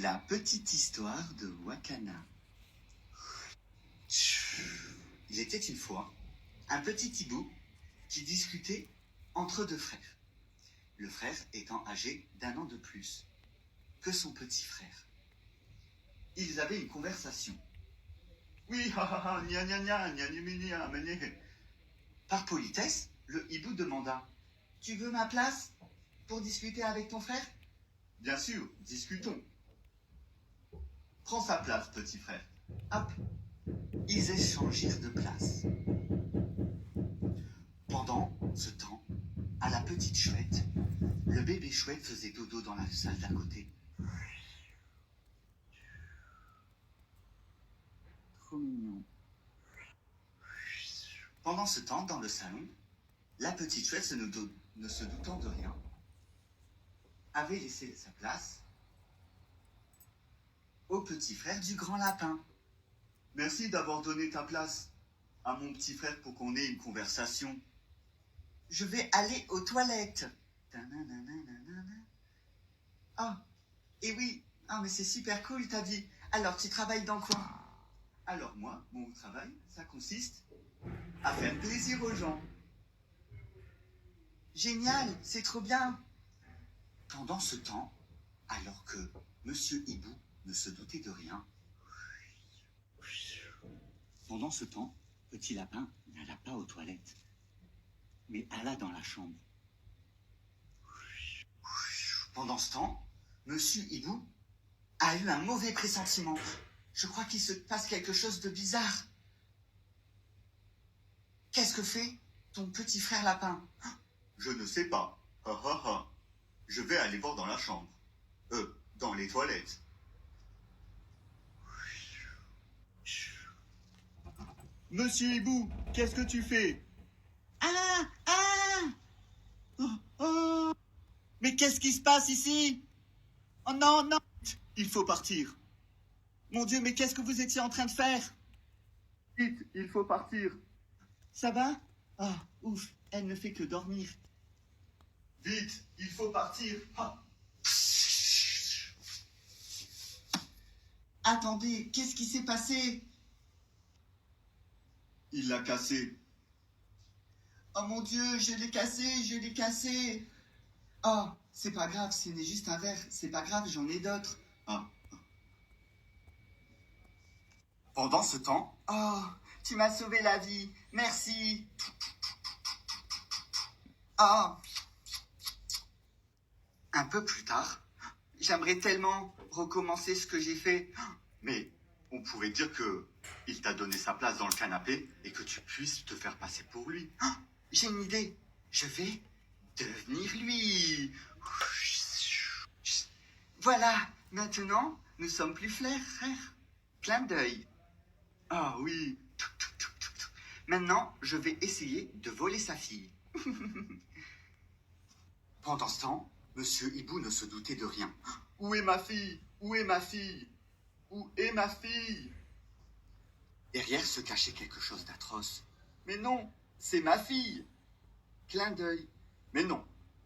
La petite histoire de Wakana. Il était une fois un petit hibou qui discutait entre deux frères. Le frère étant âgé d'1 an de plus que son petit frère. Ils avaient une conversation. Oui, ha ha ha, gna gna gna, gna gna gna, gna gna. Par politesse, le hibou demanda: Tu veux ma place pour discuter avec ton frère? Bien sûr, discutons. Prends sa place, petit frère. Hop. Ils échangèrent de place. Pendant ce temps, à la petite chouette, le bébé chouette faisait dodo dans la salle d'à côté. Trop mignon. Pendant ce temps, dans le salon, la petite chouette, ne se doutant de rien, avait laissé sa place au petit frère du grand lapin. Merci d'avoir donné ta place à mon petit frère pour qu'on ait une conversation. Je vais aller aux toilettes. Oh, et oui, ah, mais c'est super cool, t'as dit. Alors, tu travailles dans quoi? Alors moi, mon travail, ça consiste à faire plaisir aux gens. Génial, c'est trop bien. Pendant ce temps, alors que Monsieur Hibou ne se doutait de rien, pendant ce temps, Petit Lapin n'alla pas aux toilettes, mais alla dans la chambre. Pendant ce temps, Monsieur Hibou a eu un mauvais pressentiment. Je crois qu'il se passe quelque chose de bizarre. Qu'est-ce que fait ton petit frère Lapin? Je ne sais pas. Ha ha ha. Je vais aller voir dans la chambre. Dans les toilettes. Monsieur Hibou, qu'est-ce que tu fais? Ah! Oh, oh. Mais qu'est-ce qui se passe ici? Oh non, non! Il faut partir. Mon Dieu, mais qu'est-ce que vous étiez en train de faire? Vite, il faut partir. Ça va? Ah, ouf, elle ne fait que dormir. Vite, il faut partir. Ah. Attendez, qu'est-ce qui s'est passé? Il l'a cassé. Oh mon Dieu, je l'ai cassé. Oh, c'est pas grave, ce n'est juste un verre. C'est pas grave, j'en ai d'autres. Ah. Pendant ce temps, oh, tu m'as sauvé la vie. Merci. Oh. Un peu plus tard, j'aimerais tellement recommencer ce que j'ai fait. Mais on pouvait dire que il t'a donné sa place dans le canapé et que tu puisses te faire passer pour lui. J'ai une idée. Je vais devenir lui. Voilà, maintenant, nous sommes plus frères. Clin d'œil. Ah oui. Maintenant, je vais essayer de voler sa fille. Pendant ce temps, Monsieur Hibou ne se doutait de rien. Où est ma fille? Où est ma fille? Où est ma fille? Derrière se cachait quelque chose d'atroce. Mais non, c'est ma fille. Clin d'œil. Mais non,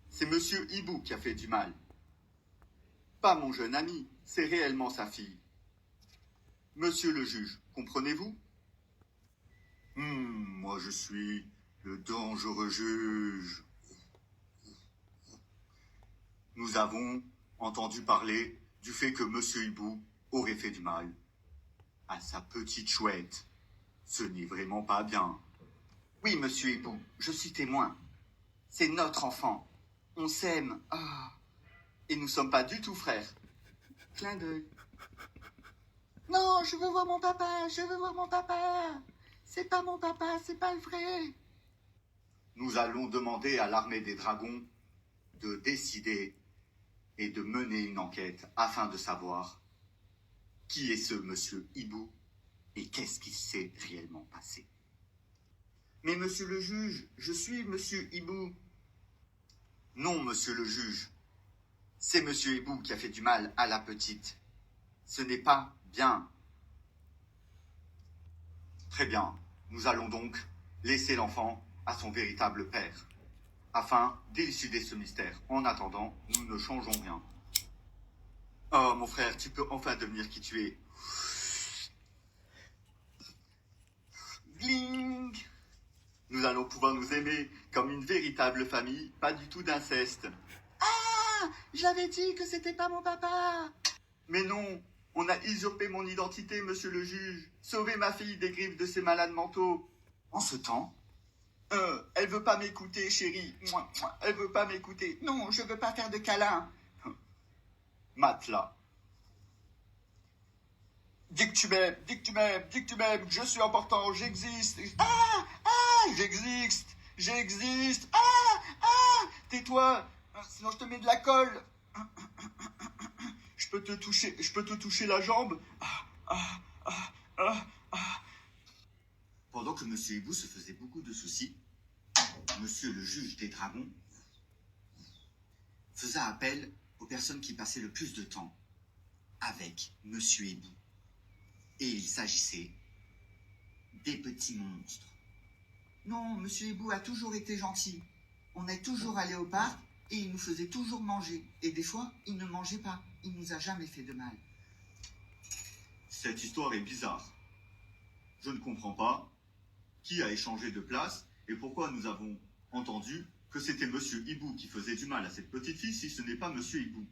c'est Monsieur Hibou qui a fait du mal. Pas mon jeune ami, c'est réellement sa fille. Monsieur le juge, comprenez-vous? Moi je suis le dangereux juge. Nous avons entendu parler du fait que Monsieur Hibou aurait fait du mal à sa petite chouette. Ce n'est vraiment pas bien. Oui, Monsieur Hibou, je suis témoin. C'est notre enfant. On s'aime. Ah. Et nous sommes pas du tout frères. Clin d'œil. Non, je veux voir mon papa. C'est pas mon papa, c'est pas le vrai. Nous allons demander à l'armée des dragons de décider et de mener une enquête afin de savoir qui est ce Monsieur Hibou et qu'est-ce qui s'est réellement passé. Mais Monsieur le juge, je suis Monsieur Hibou. Non, Monsieur le juge, c'est Monsieur Hibou qui a fait du mal à la petite. Ce n'est pas bien. Très bien, nous allons donc laisser l'enfant à son véritable père, afin d'élucider ce mystère. En attendant, nous ne changeons rien. Oh, mon frère, tu peux enfin devenir qui tu es. Gling! Nous allons pouvoir nous aimer comme une véritable famille, pas du tout d'inceste. Ah! J'avais dit que c'était pas mon papa! Mais non! On a usurpé mon identité, monsieur le juge. Sauvez ma fille des griffes de ces malades mentaux. En ce temps, elle veut pas m'écouter, chérie. Elle veut pas m'écouter. Non, je veux pas faire de câlin. Matelas. Dis que tu m'aimes, dis que tu m'aimes, dis que tu m'aimes. Je suis important, j'existe. Ah! Ah! J'existe! J'existe! Ah! Ah! Tais-toi! Sinon je te mets de la colle. Je peux te toucher la jambe. Ah, ah, ah, ah, ah. Pendant que Monsieur Hibou se faisait beaucoup de soucis, Monsieur le juge des dragons faisait appel aux personnes qui passaient le plus de temps avec Monsieur Hibou. Et il s'agissait des petits monstres. Non, Monsieur Hibou a toujours été gentil. On est toujours allé au parc et il nous faisait toujours manger. Et des fois, il ne mangeait pas. Il nous a jamais fait de mal. Cette histoire est bizarre. Je ne comprends pas qui a échangé de place et pourquoi nous avons entendu que c'était Monsieur Hibou qui faisait du mal à cette petite fille si ce n'est pas Monsieur Hibou.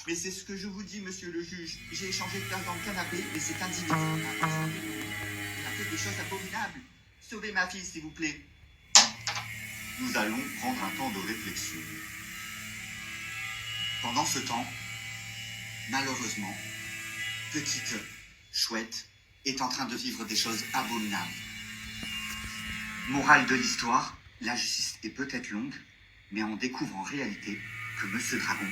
Mais c'est ce que je vous dis, monsieur le juge. J'ai échangé de place dans le canapé, mais cet individu a fait des choses abominables. Sauvez ma fille, s'il vous plaît. Nous allons prendre un temps de réflexion. Pendant ce temps, malheureusement, petite chouette est en train de vivre des choses abominables. Morale de l'histoire, la justice est peut-être longue, mais on découvre en réalité que Monsieur Dragon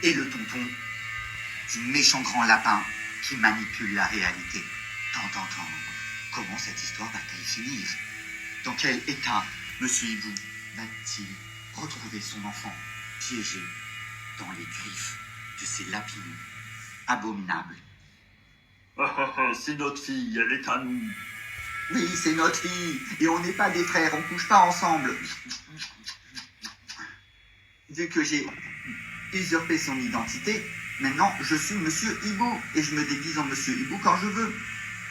est le tonton du méchant grand lapin qui manipule la réalité. Tant. Comment cette histoire va-t-elle finir? Dans quel état Monsieur Hibou va-t-il retrouver son enfant piégé dans les griffes de ces lapins abominables? C'est notre fille, elle est à nous. Oui, c'est notre fille, et on n'est pas des frères, on couche pas ensemble. Vu que j'ai usurpé son identité, maintenant je suis Monsieur Hibou, et je me déguise en Monsieur Hibou quand je veux.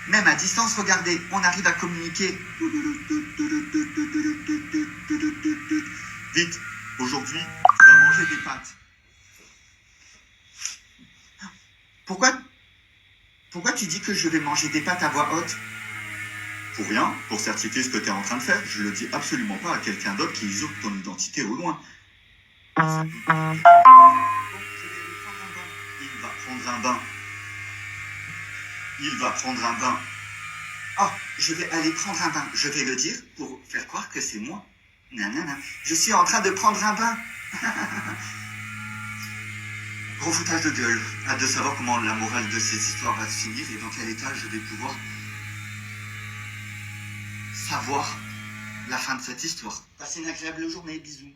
Même à distance, regardez, on arrive à communiquer. Vite, aujourd'hui, tu vas manger des pâtes. Pourquoi tu dis que je vais manger des pâtes à voix haute? Pour rien, pour certifier ce que tu es en train de faire, je le dis absolument pas à quelqu'un d'autre qui usurpe ton identité au loin. Bon, je vais aller prendre un bain. Il va prendre un bain. Il va prendre un bain. Oh, je vais aller prendre un bain. Je vais le dire pour faire croire que c'est moi. Nanana. Je suis en train de prendre un bain. Gros foutage de gueule. Hâte de savoir comment la morale de cette histoire va se finir et dans quel état je vais pouvoir savoir la fin de cette histoire. Passez une agréable journée. Bisous.